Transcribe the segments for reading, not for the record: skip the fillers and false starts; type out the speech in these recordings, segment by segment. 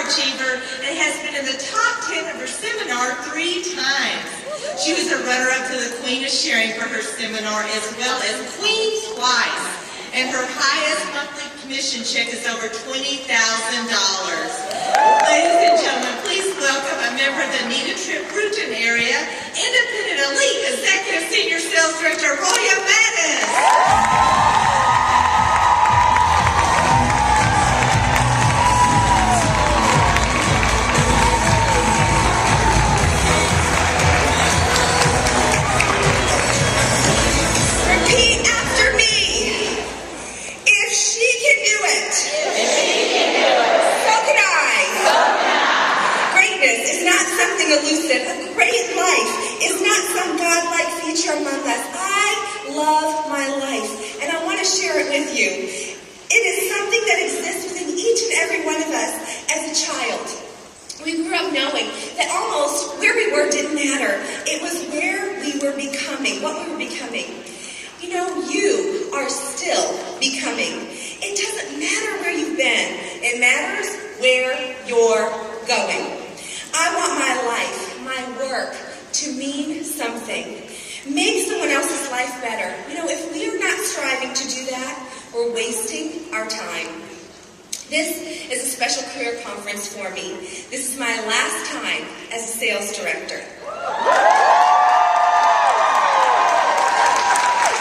achiever and has been in the top 10 of her seminar 3 times. She was a runner-up to the Queen of Sharing for her seminar, as well as Queen twice. And her highest monthly commission check is over $20,000. Ladies and gentlemen, please welcome a member of the Nita Trip-Bruton area, Independent Elite Executive Senior Sales Director, Roya Mattis. Elusive. A great life is not some godlike feature among us. I love my life, and I want to share it with you. It is something that exists within each and every one of us as a child. We grew up knowing that almost where we were didn't matter. It was where we were becoming, what we were becoming. You know, you are still becoming. It doesn't matter where you've been. It matters where you're going. I want my life, my work, to mean something. Make someone else's life better. You know, if we are not striving to do that, we're wasting our time. This is a special career conference for me. This is my last time as a sales director.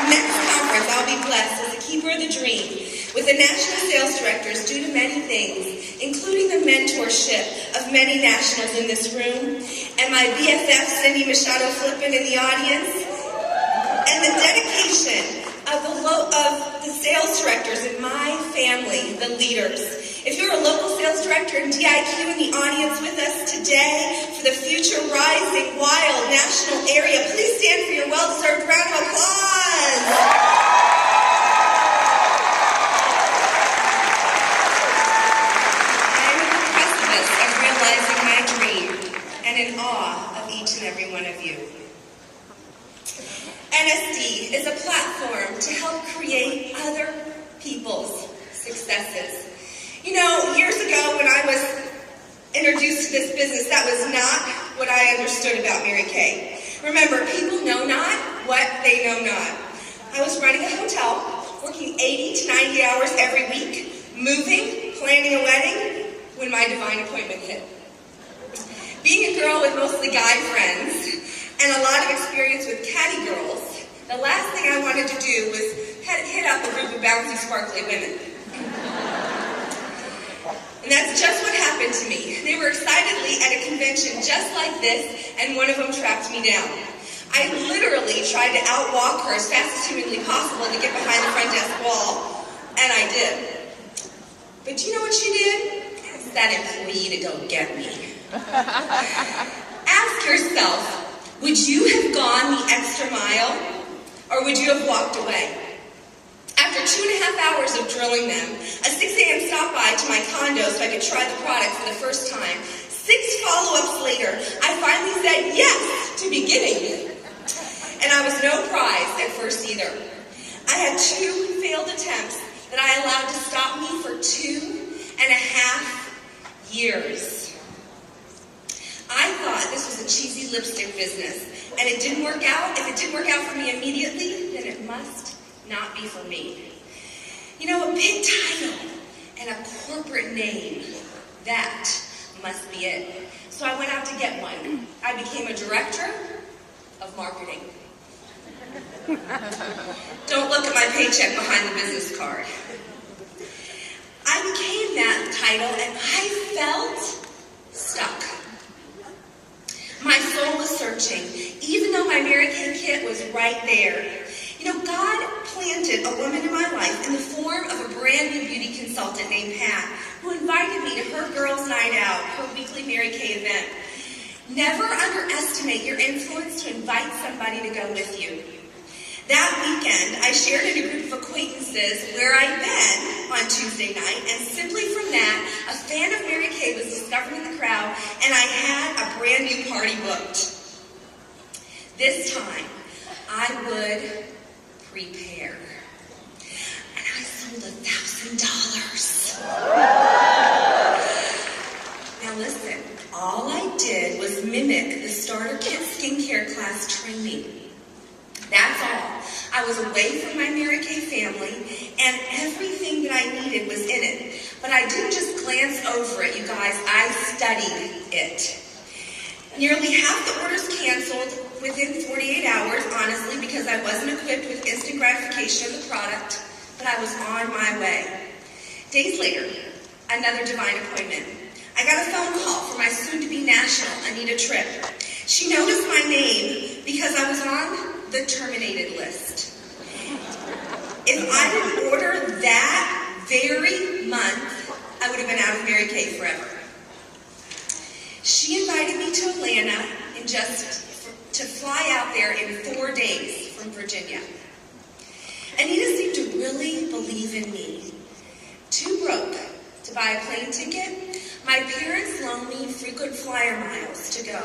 Next conference, I'll be blessed as a keeper of the dream with the national sales directors due to many things, including the mentorship of many nationals in this room, and my BFF, Cindy Machado Flippin, in the audience, and the dedication of the sales directors in my family, the leaders. If you're a local sales director in DIQ in the audience with us today for the Future Rising Wild National Area, please stand for your well-deserved round of applause. In awe of each and every one of you. NSD is a platform to help create other people's successes. You know, years ago when I was introduced to this business, that was not what I understood about Mary Kay. Remember, people know not what they know not. I was running a hotel, working 80 to 90 hours every week, moving, planning a wedding, when my divine appointment hit. Being a girl with mostly guy friends and a lot of experience with catty girls, the last thing I wanted to do was hit up a group of bouncy, sparkly women. And that's just what happened to me. They were excitedly at a convention just like this, and one of them tracked me down. I literally tried to outwalk her as fast as humanly possible to get behind the front desk wall, and I did. But do you know what she did? Asked that employee to go get me. Ask yourself, would you have gone the extra mile, or would you have walked away? After 2.5 hours of drilling them, a 6 a.m. stop by to my condo so I could try the product for the first time, 6 follow-ups later, I finally said yes to beginning. And I was no prize at first either. I had 2 failed attempts that I allowed to stop me for 2.5 years. I thought this was a cheesy lipstick business, and it didn't work out. If it didn't work out for me immediately, then it must not be for me. You know, a big title and a corporate name, that must be it. So I went out to get one. I became a director of marketing. Don't look at my paycheck behind the business card. I became that title, and I felt stuck. My soul was searching, even though my Mary Kay kit was right there. You know, God planted a woman in my life in the form of a brand new beauty consultant named Pat, who invited me to her girls' night out, her weekly Mary Kay event. Never underestimate your influence to invite somebody to go with you. That weekend, I shared in a group of acquaintances where I'd been on Tuesday night, and simply from that, a fan of Mary Kay was discovered in the crowd, and I had a brand new party booked. This time, I would prepare. And I sold $1,000. was away from my Mary Kay family, and everything that I needed was in it. But I didn't just glance over it, you guys. I studied it. Nearly half the orders canceled within 48 hours, honestly, because I wasn't equipped with instant gratification of the product, but I was on my way. Days later, another divine appointment. I got a phone call from my soon-to-be national Anita Tripp. She noticed my name because I was on the terminated list. If I didn't order that very month, I would have been out of Mary Kay forever. She invited me to Atlanta and to fly out there in 4 days from Virginia. Anita seemed to really believe in me. Too broke to buy a plane ticket, my parents loaned me frequent flyer miles to go.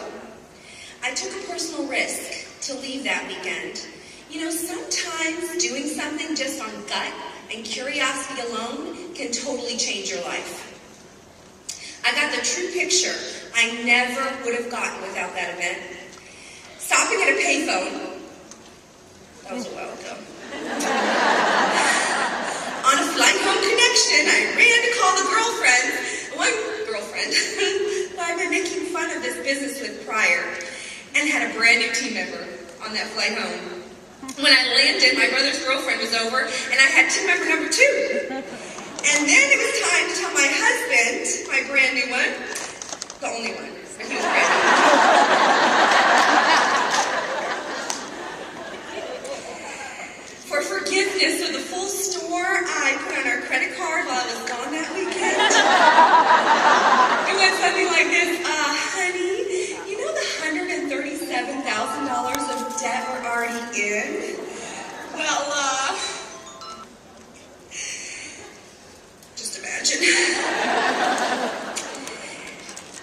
I took a personal risk to leave that weekend. You know, sometimes doing something just on gut and curiosity alone can totally change your life. I got the true picture I never would have gotten without that event. Stopping at a payphone, that was a while ago. On a flight home connection, I ran to call one girlfriend who I'd been making fun of this business with prior, and had a brand new team member on that flight home. When I landed, my brother's girlfriend was over, and I had team member number 2. And then it was time to tell my husband, my brand new one, the only one, but he was brand new. For forgiveness of the full store, I put on our credit card while I was gone that weekend. It went something like this, honey, you know the $137,000 of debt we're already in? Well, just imagine.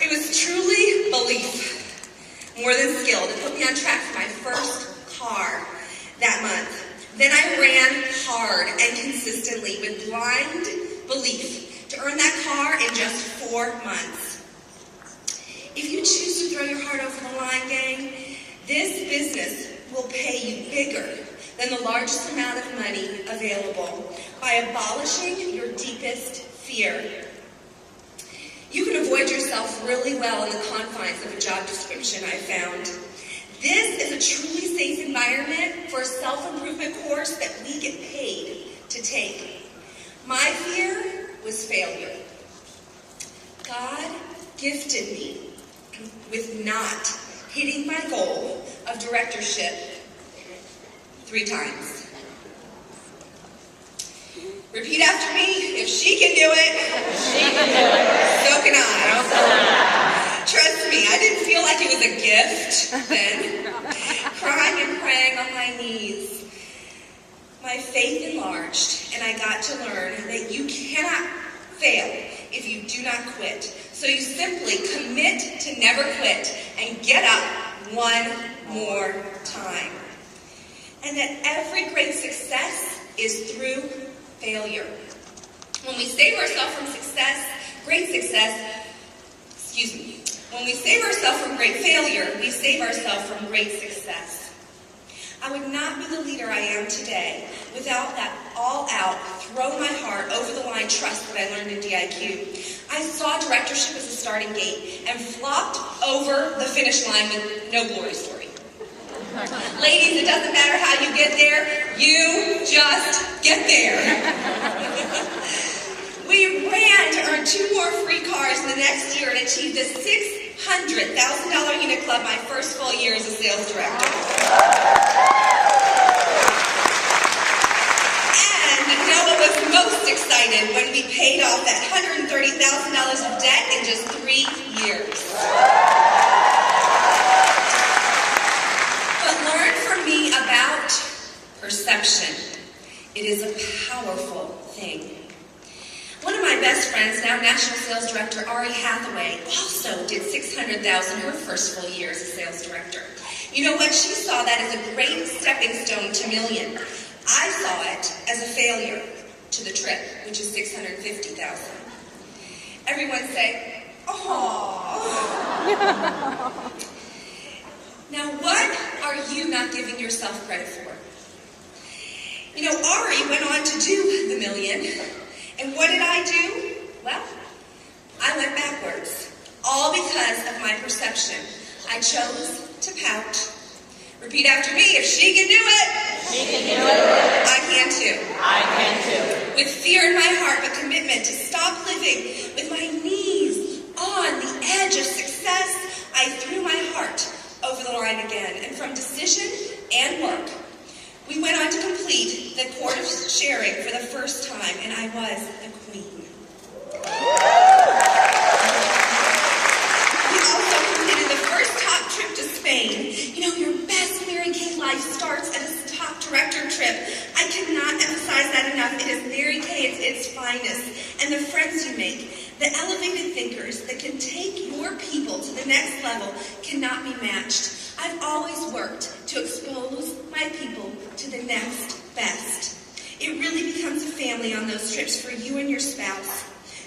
It was truly belief, more than skill, to put me on track for my first car that month. Then I ran hard and consistently with blind belief to earn that car in just 4 months. If you choose to throw your heart over the line, gang, this business will pay you bigger than the largest amount of money available by abolishing your deepest fear. You can avoid yourself really well in the confines of a job description, I found. This is a truly safe environment for a self-improvement course that we get paid to take. My fear was failure. God gifted me with not hitting my goal of directorship 3 times. Repeat after me. If she can do it, so can I. Trust me, I didn't feel like it was a gift then. Crying and praying on my knees. My faith enlarged, and I got to learn that you cannot fail if you do not quit. So you simply commit to never quit and get up one more time. And that every great success is through failure. When we save ourselves from when we save ourselves from great failure, we save ourselves from great success. I would not be the leader I am today without that all-out, throw my heart over the line trust that I learned in DIQ. I saw directorship as a starting gate and flopped over the finish line with no glory story. Ladies, it doesn't matter how you get there, you just get there. We ran to earn 2 more free cars in the next year and achieved the $600,000 unit club my first full year as a sales director. And Noah was most excited when we paid off that $130,000 of debt in just 3 years. But learn from me about perception. It is a powerful thing. One of my best friends, now National Sales Director Ari Hathaway, also did $600,000 her first full year as a sales director. You know what? She saw that as a great stepping stone to million. I saw it as a failure to the trip, which is $650,000. Everyone say, "Aww." Now, what are you not giving yourself credit for? Ari went on to do the million. And what did I do? Well, I went backwards. All because of my perception. I chose to pout. Repeat after me, if she can do it, She can do it. I can too. I can too. With fear in my heart, but commitment to stop living with my knees on the edge of success, I threw my heart over the line again. And from decision and work, we went on to complete the court of sharing for the first time, and I was the queen. We also completed the first top trip to Spain. Your best Mary Kay life starts at a top director trip. I cannot emphasize that enough. It is Mary Kay at its finest. And the friends you make, the elevated thinkers that can take your people to the next level cannot be matched. I've always worked to expose my people to the next best. It really becomes a family on those trips for you and your spouse.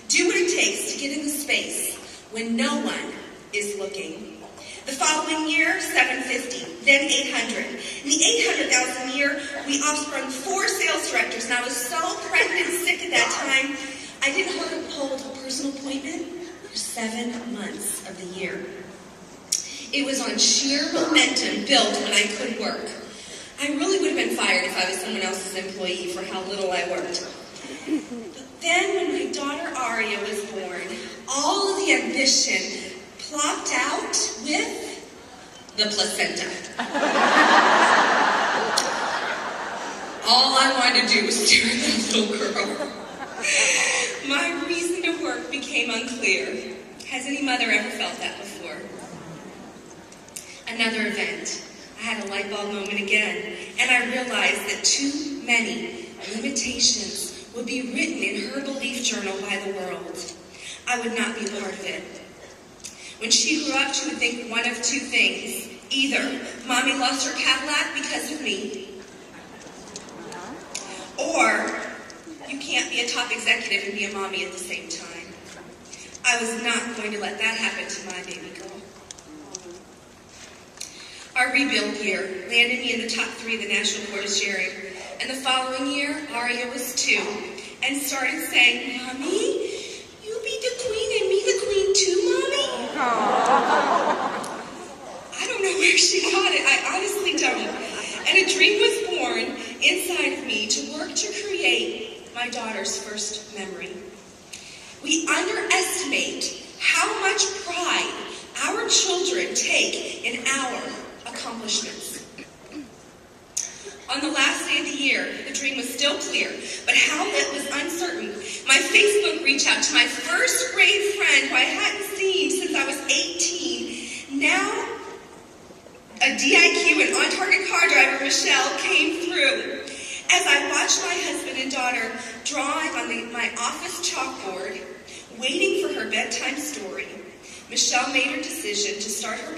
Do what it takes to get in the space when no one is looking. The following year, 750, then 800. In the 800,000 year, we offsprung 4 sales directors, and I was so pregnant and sick at that time, I didn't hold a personal appointment for 7 months of the year. It was on sheer momentum built when I could work. I really would have been fired if I was someone else's employee for how little I worked. But then when my daughter Aria was born, all of the ambition plopped out with the placenta. All I wanted to do was stare at that little girl. My reason to work became unclear. Has any mother ever felt that before? Another event. I had a light bulb moment again, and I realized that too many limitations would be written in her belief journal by the world. I would not be part of it. When she grew up, she would think one of 2 things. Either mommy lost her Cadillac because of me, or you can't be a top executive and be a mommy at the same time. I was not going to let that happen to my baby girl. Our rebuild year landed me in the top 3 of the National Court of Sharing. And the following year, Aria was 2 and started saying, Mommy, you be the queen and me the queen too, Mommy? I don't know where she got it. I honestly don't. And a dream was born inside of me to work to create my daughter's first memory. We underestimate how much pride our children take in our accomplishments. On the last day of the year, the dream was still clear, but how it was uncertain. My Facebook reached out to my first grade friend who I hadn't seen since I was 18. Now, a DIQ and on-target car driver, Michelle, came through. As I watched my husband and daughter drawing on my office chalkboard, waiting for her bedtime story, Michelle made her decision to start her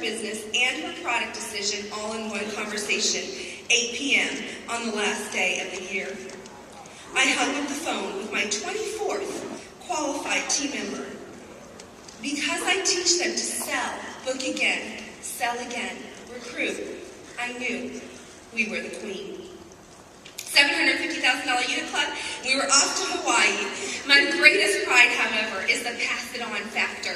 business and her product decision all in one conversation, 8 p.m. on the last day of the year. I hung up the phone with my 24th qualified team member. Because I teach them to sell, book again, sell again, recruit, I knew we were the queen. $750,000 unit club, we were off to Hawaii. My greatest pride, however, is the pass it on factor.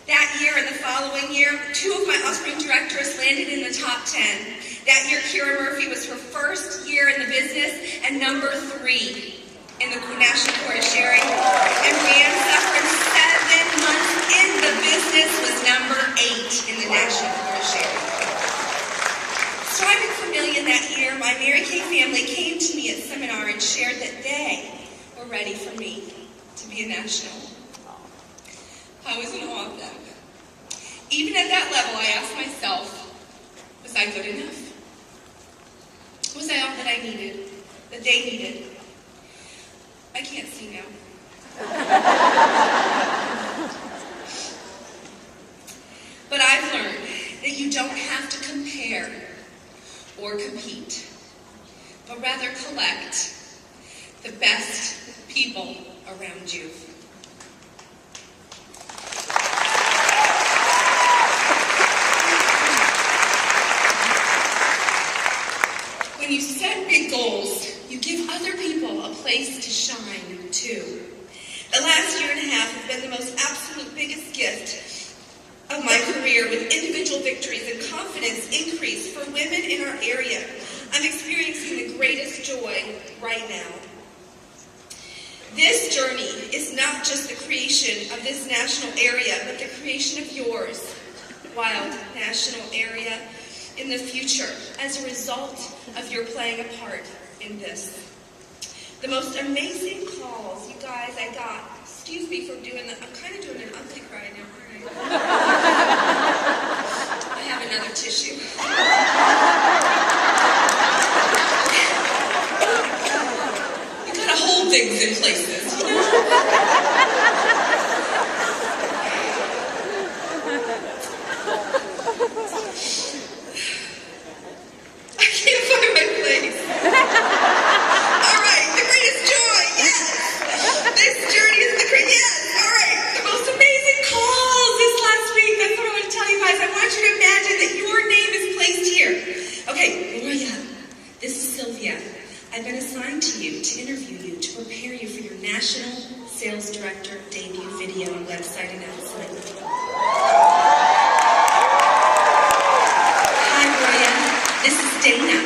That year and the following year, 2 of my offspring directors landed in the top 10. That year, Kira Murphy was her first year in the business and number 3 in the National Court of Sharing. And Rhiannon Suffren, 7 months in the business, was number 8 in the National Court of Sharing. Striving for $1 million that year, my Mary Kay family came to me at seminar and shared that they were ready for me to be a national. I was in awe of them. Even at that level, I asked myself, was I good enough? Was I all that I needed, that they needed? I can't see now. But I've learned that you don't have to compare or compete, but rather collect the best people around you. When you set big goals victories and confidence increase for women in our area. I'm experiencing the greatest joy right now. This journey is not just the creation of this national area, but the creation of yours, wild national area, in the future as a result of your playing a part in this. The most amazing calls, you guys, I got. Excuse me for doing that. I'm kind of doing an ugly cry now, aren't I? I have another tissue. You gotta hold things in places, you know? I can't find my place. All right, the greatest joy, yes. This journey is the greatest, yes. All right, the most amazing calls this last week. That's what I want to tell you guys. I want you to imagine that your name is placed here. Okay, Roya, this is Sylvia. I've been assigned to you to interview you, to prepare you for your National Sales Director debut video and website announcement. Hi, Roya. This is Dana.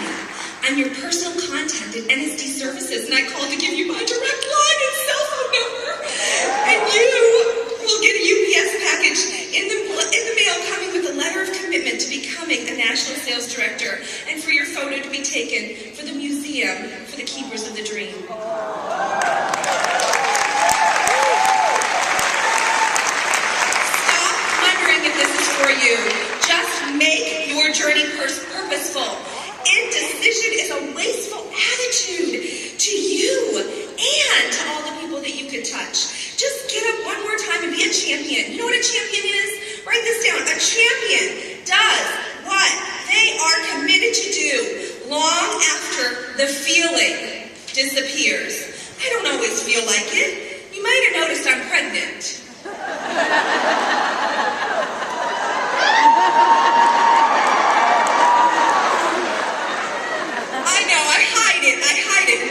I'm your personal contact at NSD Services, and I called to give you my direct line and cell phone number. And you will get a UPS package in the mail coming with a letter of commitment to becoming a National Sales Director, and for your photo to be taken for the museum for the Keepers of the Dream. Stop wondering if this is for you. Just make your journey purposeful. Indecision is a wasteful attitude to you and to all the people that you could touch. Just get up one more time and be a champion. You know what a champion is? Write this down. A champion does what they are committed to do long after the feeling disappears. I don't always feel like it. You might have noticed I'm pregnant.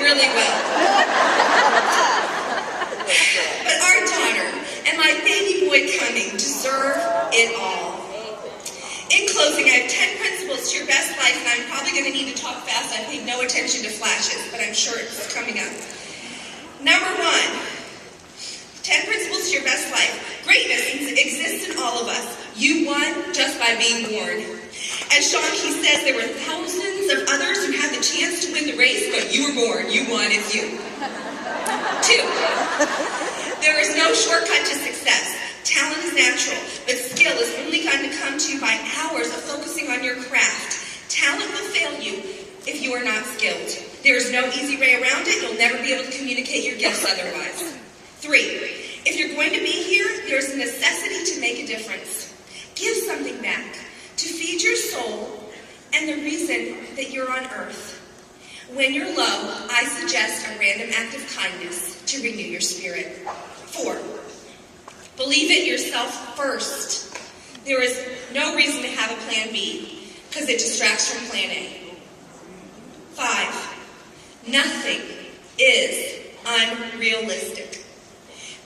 Really well. But our daughter and my baby boy coming deserve it all. In closing, I have 10 principles to your best life, and I'm probably going to need to talk fast. I paid no attention to flashes, but I'm sure it's coming up. Number 1, 10 principles to your best life. Greatness exists in all of us. You won just by being born. As Sean Key says, there were thousands of others who had the chance to win the race, but you were born. You won. It's you. 2, there is no shortcut to success. Talent is natural, but skill is only going to come to you by hours of focusing on your craft. Talent will fail you if you are not skilled. There is no easy way around it. You'll never be able to communicate your gifts otherwise. 3, if you're going to be here, there's a necessity to make a difference. Give something back. To feed your soul and the reason that you're on earth. When you're low, I suggest a random act of kindness to renew your spirit. 4, believe it yourself first. There is no reason to have a plan B because it distracts from plan A. 5, nothing is unrealistic.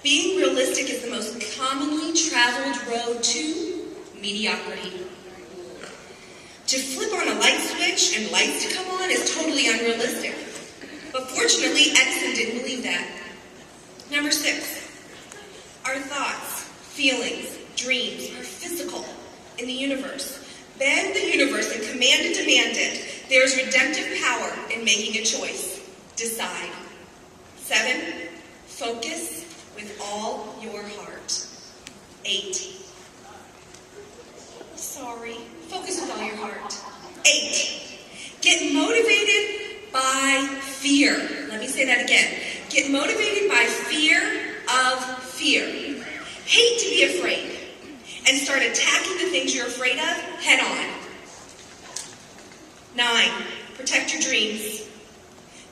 Being realistic is the most commonly traveled road to mediocrity. To flip on a light switch and lights to come on is totally unrealistic. But fortunately, Edison didn't believe that. Number 6, our thoughts, feelings, dreams are physical in the universe. Bend the universe and command and demand it. There's redemptive power in making a choice. Decide. 7, focus with all your heart. 8, sorry. Focus with all your heart. 8, get motivated by fear. Let me say that again. Get motivated by fear of fear. Hate to be afraid. And start attacking the things you're afraid of head on. 9, protect your dreams.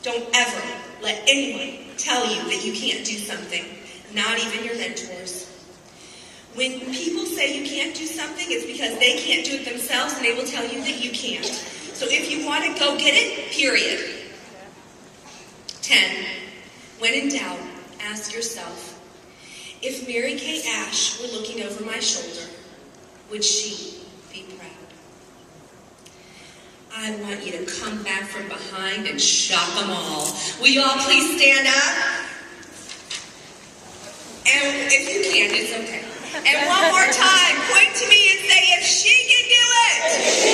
Don't ever let anyone tell you that you can't do something. Not even your mentors. When people say you can't do something, it's because they can't do it themselves, and they will tell you that you can't. So if you want it, go get it, period. 10, when in doubt, ask yourself, if Mary Kay Ash were looking over my shoulder, would she be proud? I want you to come back from behind and shock them all. Will you all please stand up? And if you can't, it's okay. And one more time, point to me and say, if she can do it.